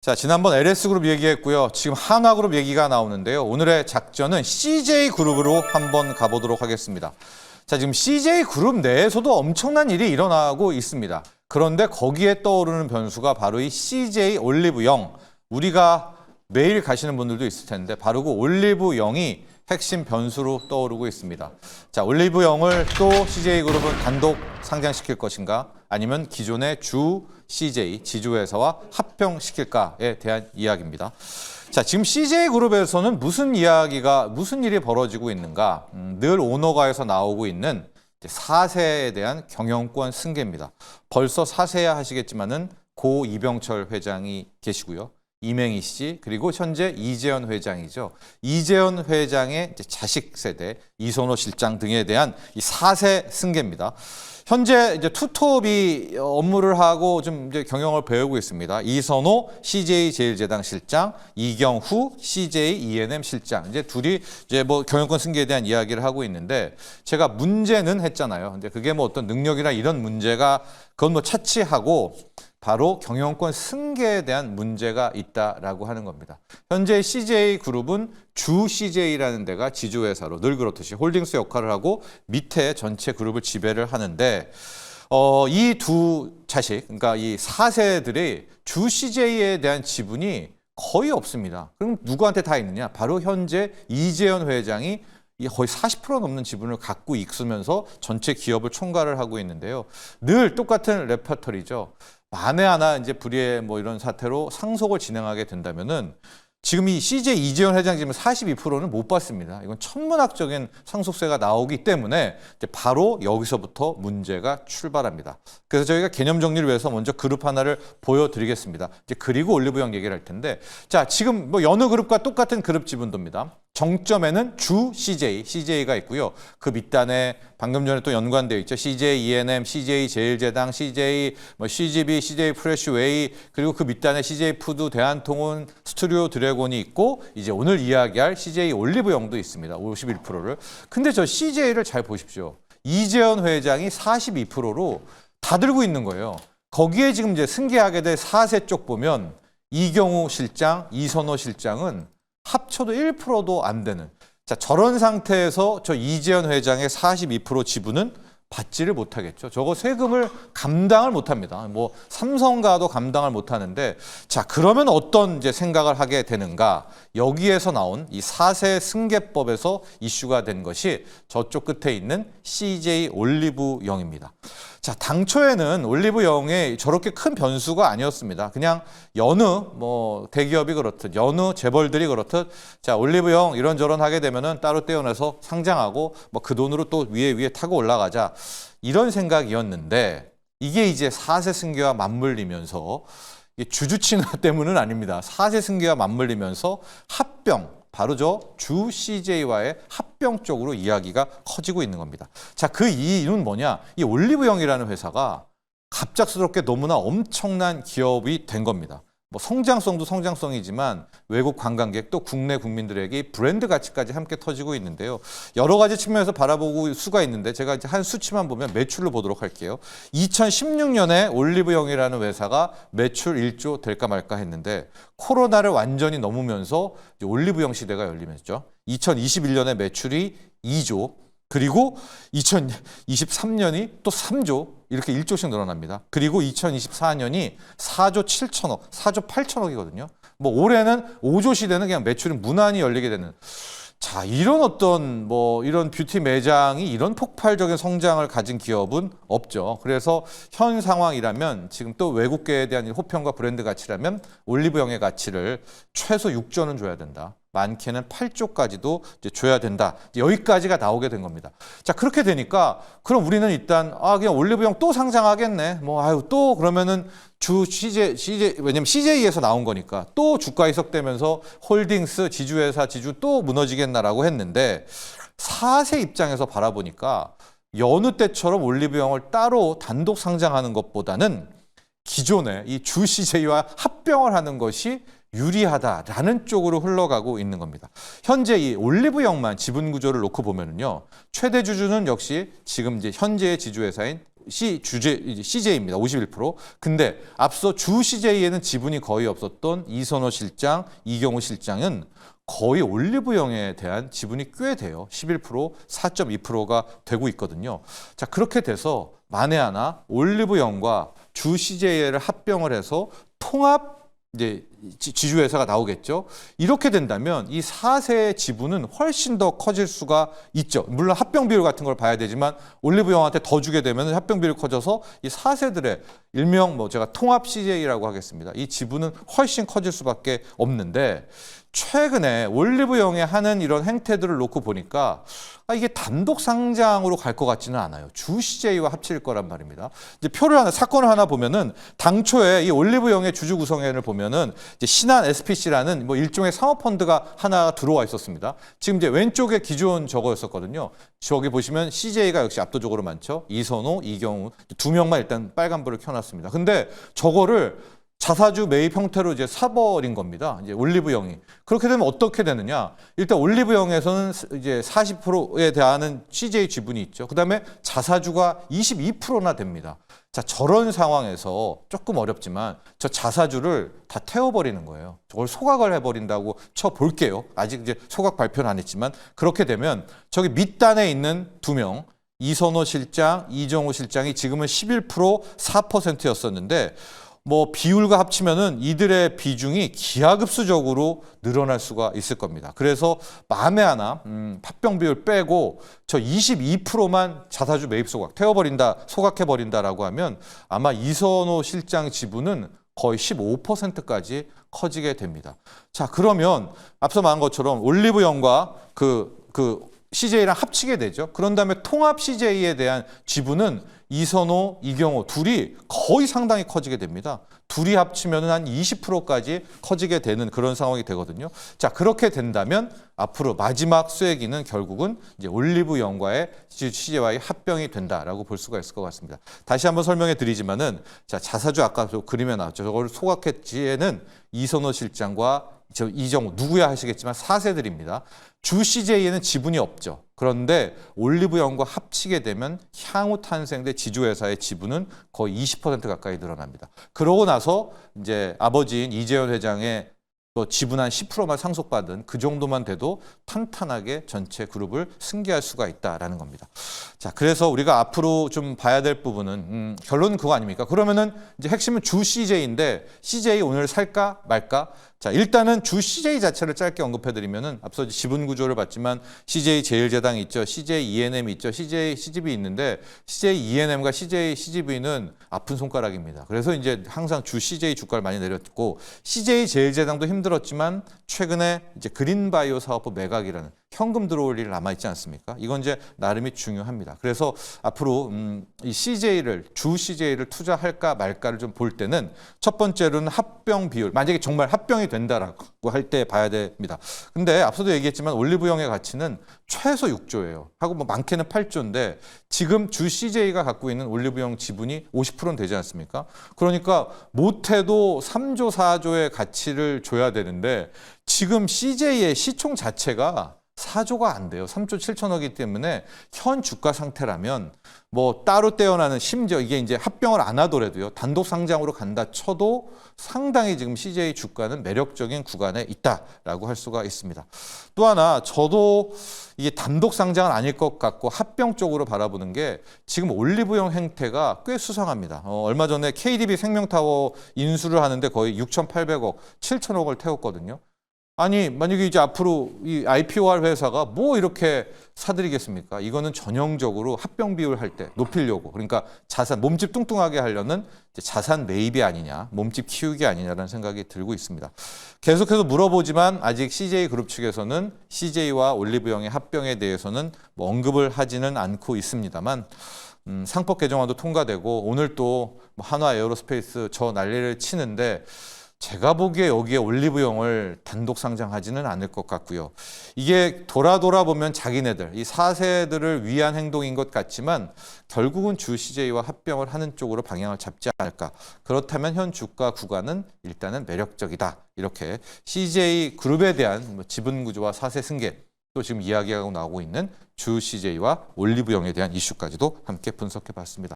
자, 지난번 LS그룹 얘기했고요. 지금 한화그룹 얘기가 나오는데요. 오늘의 작전은 CJ그룹으로 한번 가보도록 하겠습니다. 자, 지금 CJ그룹 내에서도 엄청난 일이 일어나고 있습니다. 그런데 거기에 떠오르는 변수가 바로 이 CJ 올리브영. 우리가 매일 가시는 분들도 있을 텐데 바로 그 올리브영이 핵심 변수로 떠오르고 있습니다. 자, 올리브영을 또 CJ그룹은 단독 상장시킬 것인가? 아니면 기존의 주 CJ, 지주회사와 합병시킬까에 대한 이야기입니다. 자, 지금 CJ그룹에서는 무슨 일이 벌어지고 있는가? 늘 오너가에서 나오고 있는 4세에 대한 경영권 승계입니다. 벌써 4세야 하시겠지만은 고 이병철 회장이 계시고요. 이맹희 씨, 그리고 현재 이재현 회장이죠. 이재현 회장의 자식 세대, 이선호 실장 등에 대한 이 4세 승계입니다. 현재 이제 투톱이 업무를 하고 좀 이제 경영을 배우고 있습니다. 이선호 CJ 제일제당 실장, 이경후 CJ E&M 실장. 이제 둘이 이제 뭐 경영권 승계에 대한 이야기를 하고 있는데 제가 문제는 했잖아요. 근데 그게 뭐 어떤 능력이나 이런 문제가 그건 뭐 차치하고 바로 경영권 승계에 대한 문제가 있다라고 하는 겁니다. 현재 CJ그룹은 주 CJ라는 데가 지주회사로 늘 그렇듯이 홀딩스 역할을 하고 밑에 전체 그룹을 지배를 하는데 이 두 자식, 그러니까 이 4세들이 주 CJ에 대한 지분이 거의 없습니다. 그럼 누구한테 다 있느냐? 바로 현재 이재현 회장이 거의 40% 넘는 지분을 갖고 있으면서 전체 기업을 총괄을 하고 있는데요. 늘 똑같은 레퍼토리죠. 만에 하나 이제 불의의 뭐 이런 사태로 상속을 진행하게 된다면은 지금 이 CJ 이재현 회장 지금 42%는 못 받습니다. 이건 천문학적인 상속세가 나오기 때문에 이제 바로 여기서부터 문제가 출발합니다. 그래서 저희가 개념 정리를 위해서 먼저 그룹 하나를 보여드리겠습니다. 이제 그리고 올리브영 얘기를 할 텐데, 자, 지금 뭐 여느 그룹과 똑같은 그룹 지분도입니다. 정점에는 주 CJ가 있고요. 그 밑단에 방금 전에 또 연관되어 있죠. CJ E&M, CJ 제일제당, CJ CGV, CJ 프레시웨이, 그리고 그 밑단에 CJ 푸드, 대한통운, 스튜디오 드래곤이 있고 이제 오늘 이야기할 CJ 올리브영도 있습니다. 51%를. 근데 저 CJ를 잘 보십시오. 이재현 회장이 42%로 다 들고 있는 거예요. 거기에 지금 이제 승계하게 될 4세 쪽 보면 이경우 실장, 이선호 실장은 합쳐도 1%도 안 되는. 자, 저런 상태에서 저 이재현 회장의 42% 지분은 받지를 못하겠죠. 저거 세금을 감당을 못합니다. 뭐 삼성가도 감당을 못하는데, 자, 그러면 어떤 이제 생각을 하게 되는가? 여기에서 나온 이 4세 승계법에서 이슈가 된 것이 저쪽 끝에 있는 CJ 올리브영입니다. 자, 당초에는 올리브영에 저렇게 큰 변수가 아니었습니다. 그냥 여느 뭐 대기업이 그렇듯 여느 재벌들이 그렇듯 자, 올리브영 이런저런 하게 되면은 따로 떼어내서 상장하고 뭐 그 돈으로 또 위에 타고 올라가자, 이런 생각이었는데 이게 이제 4세 승계와 맞물리면서 주주 친화 때문은 아닙니다. 4세 승계와 맞물리면서 합병, 바로 저 주 CJ와의 합병 쪽으로 이야기가 커지고 있는 겁니다. 자, 그 이유는 뭐냐? 이 올리브영이라는 회사가 갑작스럽게 너무나 엄청난 기업이 된 겁니다. 뭐 성장성도 성장성이지만 외국 관광객 또 국내 국민들에게 브랜드 가치까지 함께 터지고 있는데요. 여러 가지 측면에서 바라보고 수가 있는데 제가 이제 한 수치만 보면 매출로 보도록 할게요. 2016년에 올리브영이라는 회사가 매출 1조 될까 말까 했는데 코로나를 완전히 넘으면서 이제 올리브영 시대가 열리면서 2021년에 매출이 2조, 그리고 2023년이 또 3조, 이렇게 1조씩 늘어납니다. 그리고 2024년이 4조 7천억, 4조 8천억이거든요. 뭐 올해는 5조 시대는 그냥 매출이 무난히 열리게 되는. 자, 이런 어떤 뭐 이런 뷰티 매장이 이런 폭발적인 성장을 가진 기업은 없죠. 그래서 현 상황이라면 지금 또 외국계에 대한 호평과 브랜드 가치라면 올리브영의 가치를 최소 6조는 줘야 된다. 많게는 8조까지도 이제 줘야 된다. 여기까지가 나오게 된 겁니다. 자, 그렇게 되니까 그럼 우리는 일단 그냥 올리브영 또 상장하겠네. 뭐 또 그러면은 주 CJ 왜냐면 CJ에서 나온 거니까 또 주가 희석되면서 홀딩스 지주회사 지주 또 무너지겠나라고 했는데 4세 입장에서 바라보니까 여느 때처럼 올리브영을 따로 단독 상장하는 것보다는 기존의 이 주 CJ와 합병을 하는 것이 유리하다라는 쪽으로 흘러가고 있는 겁니다. 현재 이 올리브영만 지분 구조를 놓고 보면은요, 최대 주주는 역시 지금 이제 현재의 지주회사인 CJ입니다. 51%. 근데 앞서 주 CJ에는 지분이 거의 없었던 이선호 실장, 이경우 실장은 거의 올리브영에 대한 지분이 꽤 돼요. 11%, 4.2%가 되고 있거든요. 자, 그렇게 돼서 만에 하나 올리브영과 주 CJ를 합병을 해서 통합 이제 지주회사가 나오겠죠. 이렇게 된다면 이 4세의 지분은 훨씬 더 커질 수가 있죠. 물론 합병 비율 같은 걸 봐야 되지만 올리브영한테 더 주게 되면 합병 비율이 커져서 이 4세들의 일명 제가 통합 CJ라고 하겠습니다. 이 지분은 훨씬 커질 수밖에 없는데 최근에 올리브영에 하는 이런 행태들을 놓고 보니까 이게 단독 상장으로 갈 것 같지는 않아요. 주 CJ와 합칠 거란 말입니다. 이제 사건을 하나 보면은 당초에 이 올리브영의 주주 구성회를 보면은 이제 신한 SPC라는 일종의 사모펀드가 하나 들어와 있었습니다. 지금 이제 왼쪽에 기존 저거였었거든요. 저기 보시면 CJ가 역시 압도적으로 많죠. 이선호, 이경우 두 명만 일단 빨간불을 켜놨습니다. 근데 저거를 자사주 매입 형태로 이제 사버린 겁니다. 이제 올리브영이. 그렇게 되면 어떻게 되느냐? 일단 올리브영에서는 이제 40%에 대한 CJ 지분이 있죠. 그다음에 자사주가 22%나 됩니다. 자, 저런 상황에서 조금 어렵지만 저 자사주를 다 태워버리는 거예요. 저걸 소각을 해버린다고 쳐볼게요. 아직 이제 소각 발표는 안 했지만 그렇게 되면 저기 밑단에 있는 두 명, 이선호 실장, 이정우 실장이 지금은 11%, 4%였었는데 비율과 합치면은 이들의 비중이 기하급수적으로 늘어날 수가 있을 겁니다. 그래서 만에 하나 합병 비율 빼고 저 22%만 자사주 매입 소각 소각해버린다라고 하면 아마 이선호 실장 지분은 거의 15%까지 커지게 됩니다. 자, 그러면 앞서 말한 것처럼 올리브영과 그 CJ랑 합치게 되죠. 그런 다음에 통합 CJ에 대한 지분은 이선호, 이경호 둘이 거의 상당히 커지게 됩니다. 둘이 합치면 한 20%까지 커지게 되는 그런 상황이 되거든요. 자, 그렇게 된다면 앞으로 마지막 쐐기는 결국은 이제 올리브영과의 CJ와의 합병이 된다라고 볼 수가 있을 것 같습니다. 다시 한번 설명해 드리지만은 자, 자사주 아까 그림에 나왔죠. 저걸 소각했지에는 이선호 실장과 이정우 누구야 하시겠지만 4세들입니다. 주 CJ에는 지분이 없죠. 그런데 올리브영과 합치게 되면 향후 탄생된 지주회사의 지분은 거의 20% 가까이 늘어납니다. 그러고 나서 이제 아버지인 이재현 회장의 또 지분 한 10%만 상속받은 그 정도만 돼도 탄탄하게 전체 그룹을 승계할 수가 있다라는 겁니다. 자, 그래서 우리가 앞으로 좀 봐야 될 부분은 결론은 그거 아닙니까? 그러면은 이제 핵심은 주 CJ인데 CJ 오늘 살까 말까? 자, 일단은 주 CJ 자체를 짧게 언급해드리면은 앞서 지분 구조를 봤지만 CJ 제일제당이 있죠, CJ ENM이 있죠, CJ CGV 있는데 CJ ENM과 CJ CGV는 아픈 손가락입니다. 그래서 이제 항상 주 CJ 주가를 많이 내렸고 CJ 제일제당도 힘들었지만 최근에 이제 그린바이오 사업부 매각이라는 현금 들어올 일 남아 있지 않습니까? 이건 이제 나름이 중요합니다. 그래서 앞으로 이 주 CJ를 투자할까 말까를 좀 볼 때는 첫 번째로는 합병 비율, 만약에 정말 합병이 된다라고 할 때 봐야 됩니다. 근데 앞서도 얘기했지만 올리브영의 가치는 최소 6조예요. 하고 많게는 8조인데 지금 주 CJ가 갖고 있는 올리브영 지분이 50%는 되지 않습니까? 그러니까 못해도 3조, 4조의 가치를 줘야 되는데 지금 CJ의 시총 자체가 4조가 안 돼요. 3조 7천억이기 때문에 현 주가 상태라면 따로 떼어나는, 심지어 이게 이제 합병을 안 하더라도요, 단독 상장으로 간다 쳐도 상당히 지금 CJ 주가는 매력적인 구간에 있다라고 할 수가 있습니다. 또 하나, 저도 이게 단독 상장은 아닐 것 같고 합병 쪽으로 바라보는 게 지금 올리브영 행태가 꽤 수상합니다. 얼마 전에 KDB 생명타워 인수를 하는데 거의 6,800억, 7천억을 태웠거든요. 아니, 만약에 이제 앞으로 이 IPO할 회사가 이렇게 사들이겠습니까? 이거는 전형적으로 합병 비율 할 때 높이려고, 그러니까 몸집 뚱뚱하게 하려는 자산 매입이 아니냐, 몸집 키우기 아니냐라는 생각이 들고 있습니다. 계속해서 물어보지만 아직 CJ그룹 측에서는 CJ와 올리브영의 합병에 대해서는 언급을 하지는 않고 있습니다만 상법 개정안도 통과되고 오늘 또 한화 에어로스페이스 저 난리를 치는데 제가 보기에 여기에 올리브영을 단독 상장하지는 않을 것 같고요. 이게 돌아보면 자기네들, 이 4세들을 위한 행동인 것 같지만 결국은 주 CJ와 합병을 하는 쪽으로 방향을 잡지 않을까. 그렇다면 현 주가 구간은 일단은 매력적이다. 이렇게 CJ 그룹에 대한 지분 구조와 4세 승계, 또 지금 이야기하고 나오고 있는 주 CJ와 올리브영에 대한 이슈까지도 함께 분석해 봤습니다.